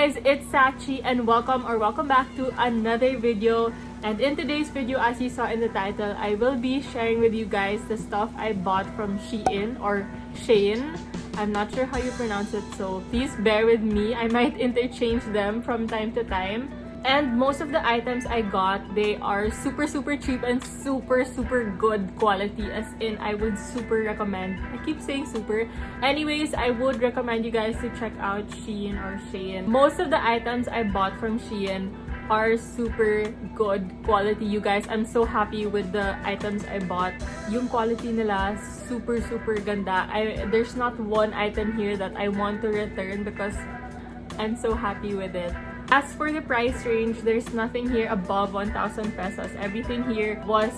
guys, it's Sachi and welcome back to another video. And in today's video, as you saw in the title, I will be sharing with you guys the stuff I bought from Shein or Shein. I'm not sure how you pronounce it, so please bear with me. I might interchange them from time to time. And most of the items I got, they are super cheap and super good quality, as in I would super recommend. I keep saying super. Anyways, I would recommend you guys to check out Shein or Shein. Most of the items I bought from Shein are super good quality, you guys. I'm so happy with the items I bought. Yung quality nila, super ganda. There's not one item here that I want to return because I'm so happy with it. As for the price range, there's nothing here above 1,000 pesos. Everything here was,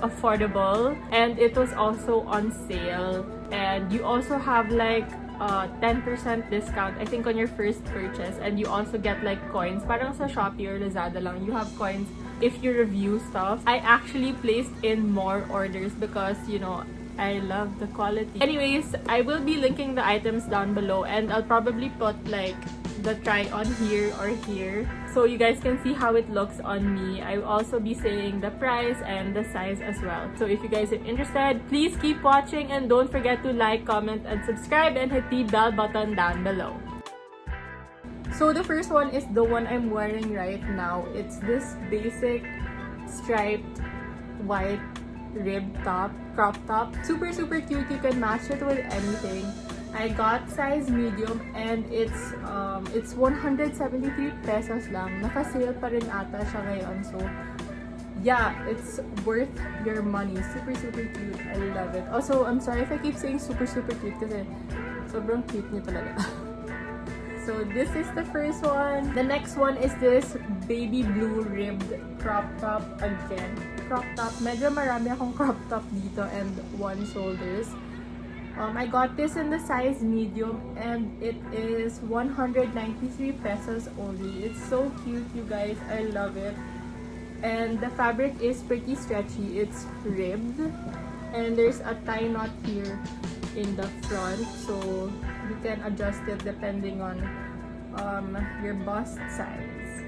affordable, and it was also on sale. And you also have like 10% discount, I think, on your first purchase, and you also get like coins. Parang sa Shopee or Lazada lang, you have coins if you review stuff. I actually placed in more orders because, I love the quality. Anyways, I will be linking the items down below, and I'll probably put like the try on here or here so you guys can see how it looks on me. I will also be saying the price and the size as well. So if you guys are interested, please keep watching and don't forget to like, comment, and subscribe, and hit the bell button down below. So the first one is the one I'm wearing right now. It's this basic striped white rib top, crop top. Super cute. You can match it with anything. I got size medium and it's 173 pesos lang. Naka-sale pa rin ata siya ngayon. So yeah, it's worth your money. Super cute. I love it. Also, I'm sorry if I keep saying super cute kasi sobrang cute niya talaga. So this is the first one. The next one is this baby blue ribbed crop top again. Crop top. Medyo marami akong crop top dito and one shoulders. I got this in the size medium and it is 193 pesos only. It's so cute, you guys. I love it. And the fabric is pretty stretchy. It's ribbed and there's a tie knot here in the front, so you can adjust it depending on your bust size.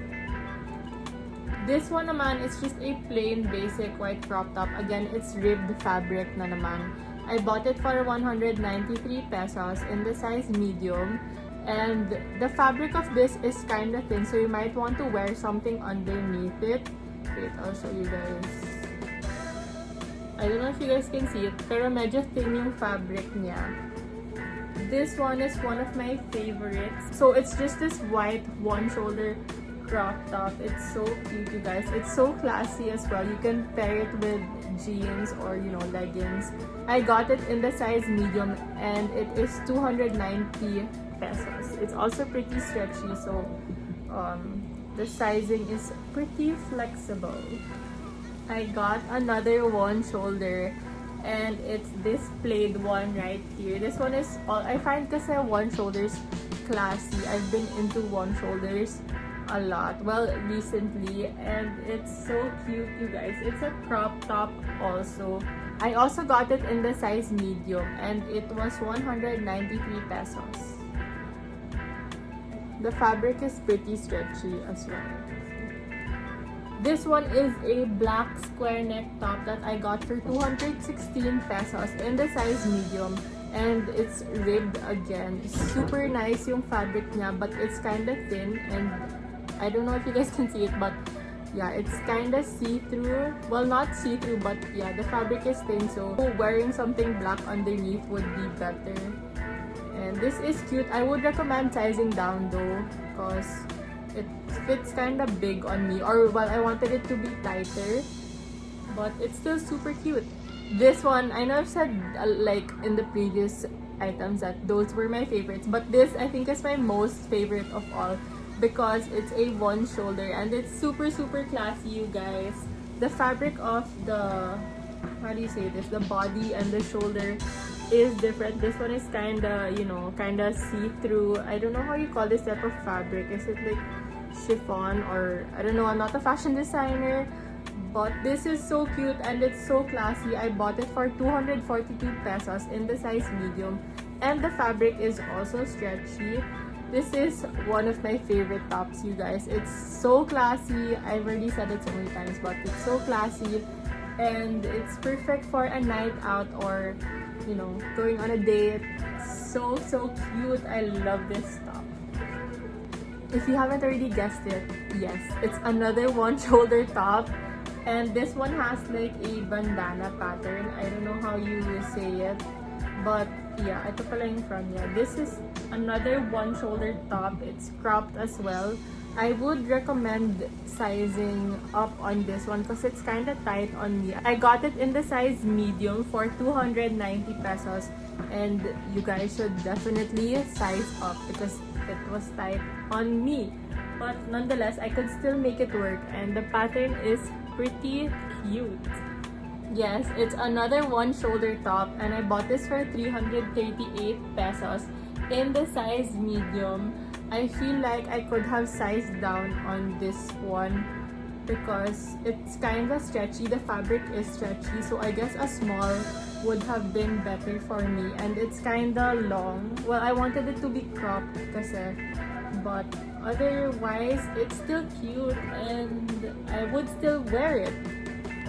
This one naman is just a plain basic white crop top. Again, it's ribbed fabric na naman. I bought it for 193 pesos in the size medium, and the fabric of this is kind of thin, so you might want to wear something underneath it. Wait, I'll show you guys. I don't know if you guys can see it, pero medyo thin yung fabric niya. This one is one of my favorites. So it's just this white one shoulder crop top. It's so cute, you guys. It's so classy as well. You can pair it with jeans or leggings. I got it in the size medium and it is 290 pesos. It's also pretty stretchy, so the sizing is pretty flexible. I got another one shoulder and it's this plaid one right here. This one is I find kasi one shoulders classy. I've been into one shoulders a lot, well, recently, and it's so cute, you guys. It's a crop top also. I also got it in the size medium and it was 193 pesos. The fabric is pretty stretchy as well. This one is a black square neck top that I got for 216 pesos in the size medium, and it's ribbed again. Super nice yung fabric niya, but it's kind of thin, and I don't know if you guys can see it, but yeah, it's kind of see-through. Well, not see-through, but yeah, the fabric is thin, so wearing something black underneath would be better. And this is cute. I would recommend sizing down though, because it fits kind of big on me, or well, I wanted it to be tighter, but it's still super cute. This one, I know I've said like in the previous items that those were my favorites, but this I think is my most favorite of all, because it's a one shoulder and it's super classy, you guys. The fabric of the, how do you say this, the body and the shoulder is different. This one is kinda see-through. I don't know how you call this type of fabric. Is it like chiffon, or I don't know, I'm not a fashion designer, but this is so cute and it's so classy. I bought it for 242 pesos in the size medium, and the fabric is also stretchy. This is one of my favorite tops, you guys. It's so classy. I've already said it so many times, but it's so classy. And it's perfect for a night out or, you know, going on a date. So cute. I love this top. If you haven't already guessed it, yes, it's another one shoulder top. And this one has like a bandana pattern. I don't know how you say it. But yeah, ito pala yung front niya. This is another one shoulder top. It's cropped as well. I would recommend sizing up on this one because it's kind of tight on me. I got it in the size medium for 290 pesos. And you guys should definitely size up because it was tight on me. But nonetheless, I could still make it work. And the pattern is pretty cute. Yes, it's another one shoulder top and I bought this for 338 pesos in the size medium. I feel like I could have sized down on this one because it's kind of stretchy. The fabric is stretchy, so I guess a small would have been better for me. And it's kind of long. Well, I wanted it to be cropped kasi, but otherwise it's still cute and I would still wear it.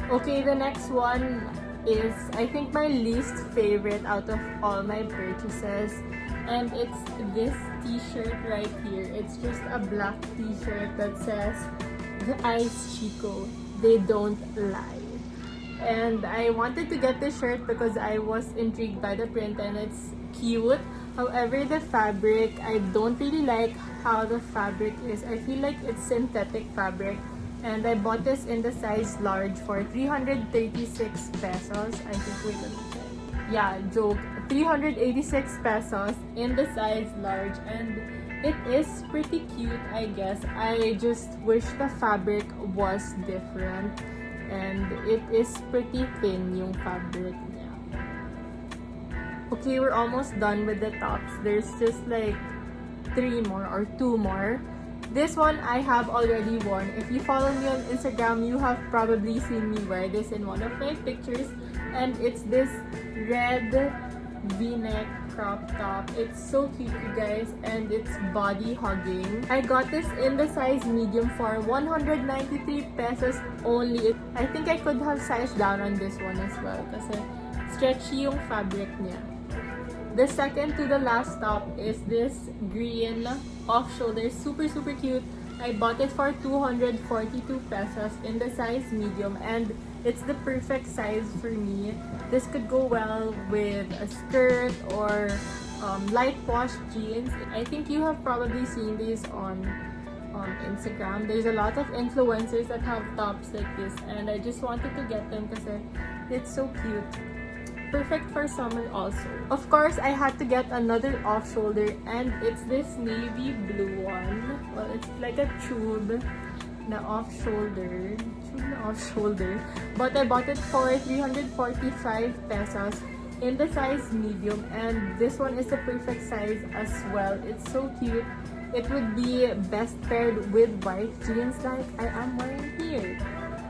Okay, the next one is, I think, my least favorite out of all my purchases. And it's this t-shirt right here. It's just a black t-shirt that says, "The Ice Chico, they don't lie." And I wanted to get this shirt because I was intrigued by the print and it's cute. However, the fabric, I don't really like how the fabric is. I feel like it's synthetic fabric. And I bought this in the size large for 336 pesos. I think, wait, let me check. Yeah, joke. 386 pesos in the size large. And it is pretty cute, I guess. I just wish the fabric was different. And it is pretty thin, yung fabric niya. Okay, we're almost done with the tops. There's just like 3 more or 2 more. This one I have already worn. If you follow me on Instagram, you have probably seen me wear this in one of my pictures. And it's this red v-neck crop top. It's so cute, you guys, and it's body hugging. I got this in the size medium for 193 pesos only. I think I could have sized down on this one as well kasi stretchy yung fabric niya. The second to the last top is this green off-shoulder. Super cute. I bought it for 242 pesos in the size medium and it's the perfect size for me. This could go well with a skirt or light wash jeans. I think you have probably seen these on Instagram. There's a lot of influencers that have tops like this and I just wanted to get them because it's so cute. Perfect for summer also. Of course, I had to get another off-shoulder and it's this navy blue one. Well, it's like a tube na off-shoulder. But I bought it for 345 pesos in the size medium and this one is the perfect size as well. It's so cute. It would be best paired with white jeans like I am wearing here.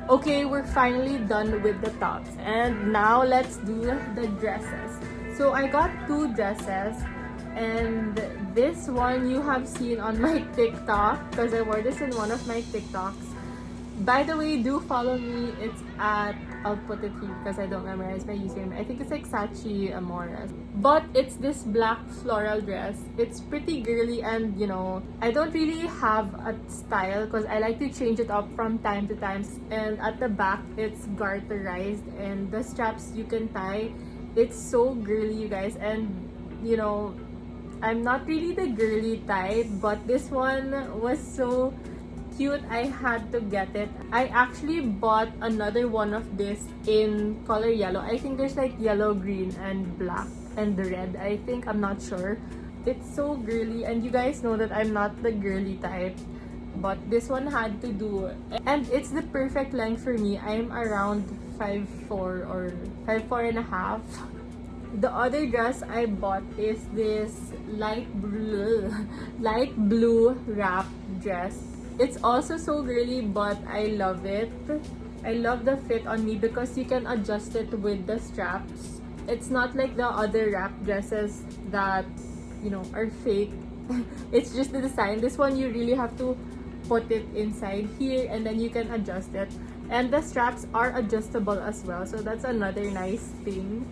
Okay, we're finally done with the tops and now let's do the dresses. So I got 2 dresses and this one you have seen on my TikTok because I wore this in one of my TikToks. By the way, do follow me. It's at, I'll put it here because I don't memorize my username. I think it's like Sachi Amores. But it's this black floral dress. It's pretty girly and, you know, I don't really have a style because I like to change it up from time to time. And at the back, it's garterized and the straps you can tie. It's so girly, you guys. And, you know, I'm not really the girly type, but this one was so cute. I had to get it. I actually bought another one of this in color yellow. I think there's like yellow, green, and black, and the red. I think, I'm not sure. It's so girly, and you guys know that I'm not the girly type, but this one had to do. And it's the perfect length for me. I'm around 5'4" or 5'4" and a half. The other dress I bought is this light blue wrap dress. It's also so girly, but I love it. I love the fit on me because you can adjust it with the straps. It's not like the other wrap dresses that, you know, are fake. It's just the design. This one you really have to put it inside here and then you can adjust it. And the straps are adjustable as well, so that's another nice thing.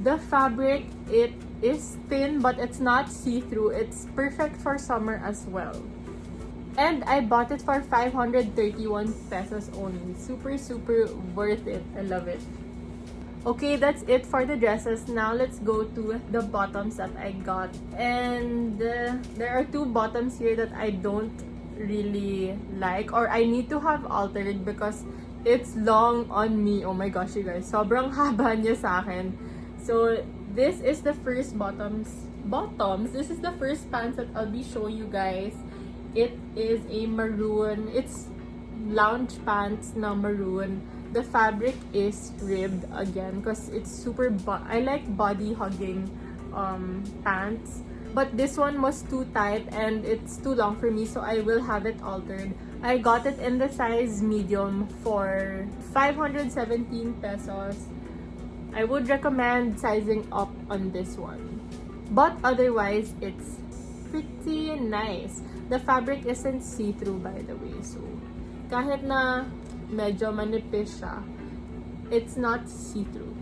The fabric, it is thin but it's not see-through. It's perfect for summer as well. And I bought it for 531 pesos only. Super, super worth it. I love it. Okay, that's it for the dresses. Now let's go to the bottoms that I got. And there are two bottoms here that I don't really like or I need to have altered because it's long on me. Oh my gosh, you guys. Sobrang haba niya sa akin. So, this is the first bottoms. This is the first pants that I'll be showing you guys. It is a maroon. It's lounge pants na maroon. The fabric is ribbed again because it's super I like body hugging pants, but this one was too tight and it's too long for me, so I will have it altered. I got it in the size medium for 517 pesos. I would recommend sizing up on this one, but otherwise it's pretty nice. The fabric isn't see-through, by the way, so kahit na medyo manipis siya, it's not see-through.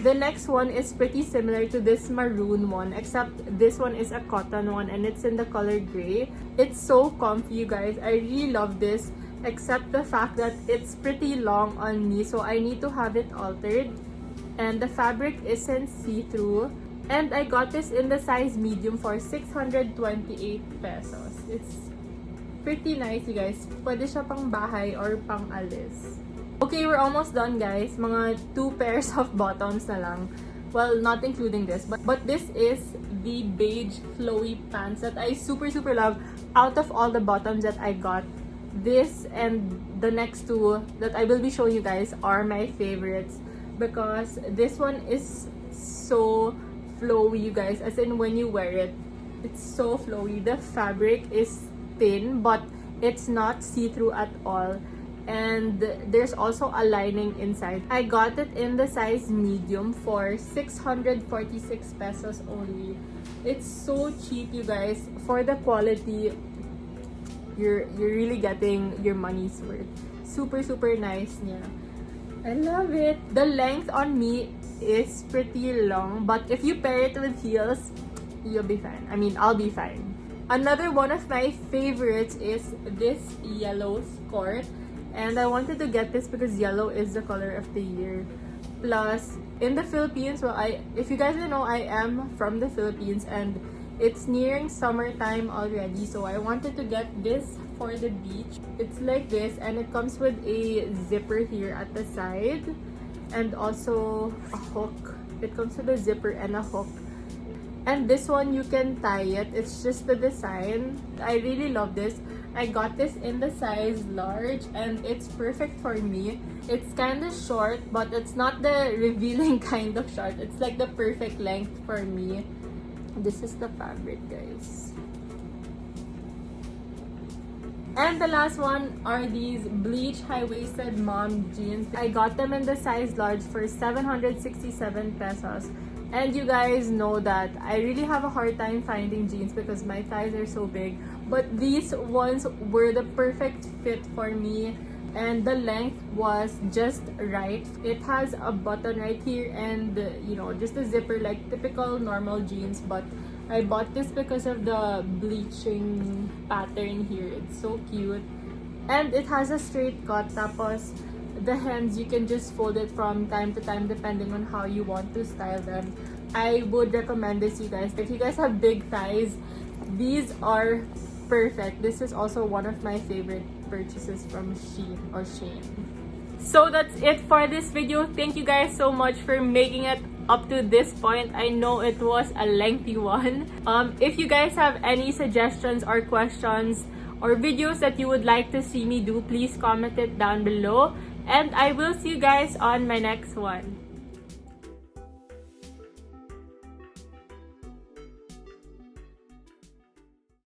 The next one is pretty similar to this maroon one, except this one is a cotton one and it's in the color gray. It's so comfy, you guys. I really love this, except the fact that it's pretty long on me, so I need to have it altered. And the fabric isn't see-through. And I got this in the size medium for 628 pesos. It's pretty nice, you guys. Pwede siya pang bahay or pang alis. Okay, we're almost done, guys. Mga 2 pairs of bottoms na lang. Well, not including this. But this is the beige flowy pants that I super, super love. Out of all the bottoms that I got, this and the next two that I will be showing you guys are my favorites. Because this one is so flowy, you guys. As in, when you wear it, it's so flowy. The fabric is thin, but it's not see-through at all. And there's also a lining inside. I got it in the size medium for 646 pesos only. It's so cheap, you guys. For the quality, you're really getting your money's worth. Super, super nice niya. I love it. The length on me is pretty long, but if you pair it with heels, you'll be fine. I mean, I'll be fine. Another one of my favorites is this yellow skirt. And I wanted to get this because yellow is the color of the year. Plus, in the Philippines, well, if you guys don't know, I am from the Philippines and it's nearing summertime already. So I wanted to get this for the beach. It's like this and it comes with a zipper here at the side. And also a hook. It comes with a zipper and a hook. And this one, you can tie it. It's just the design. I really love this. I got this in the size large and it's perfect for me. It's kind of short, but it's not the revealing kind of short. It's like the perfect length for me. This is the fabric, guys. And the last one are these bleach high-waisted mom jeans. I got them in the size large for 767 pesos. And you guys know that I really have a hard time finding jeans because my thighs are so big. But these ones were the perfect fit for me. And the length was just right. It has a button right here and, you know, just a zipper like typical normal jeans. But I bought this because of the bleaching pattern here. It's so cute. And it has a straight cut. Tapos, the hems, you can just fold it from time to time depending on how you want to style them. I would recommend this, you guys. If you guys have big thighs, these are perfect. This is also one of my favorite purchases from Shein or Shane. So that's it for this video. Thank you guys so much for making it up to this point. I know it was a lengthy one. If you guys have any suggestions or questions or videos that you would like to see me do, please comment it down below. And I will see you guys on my next one.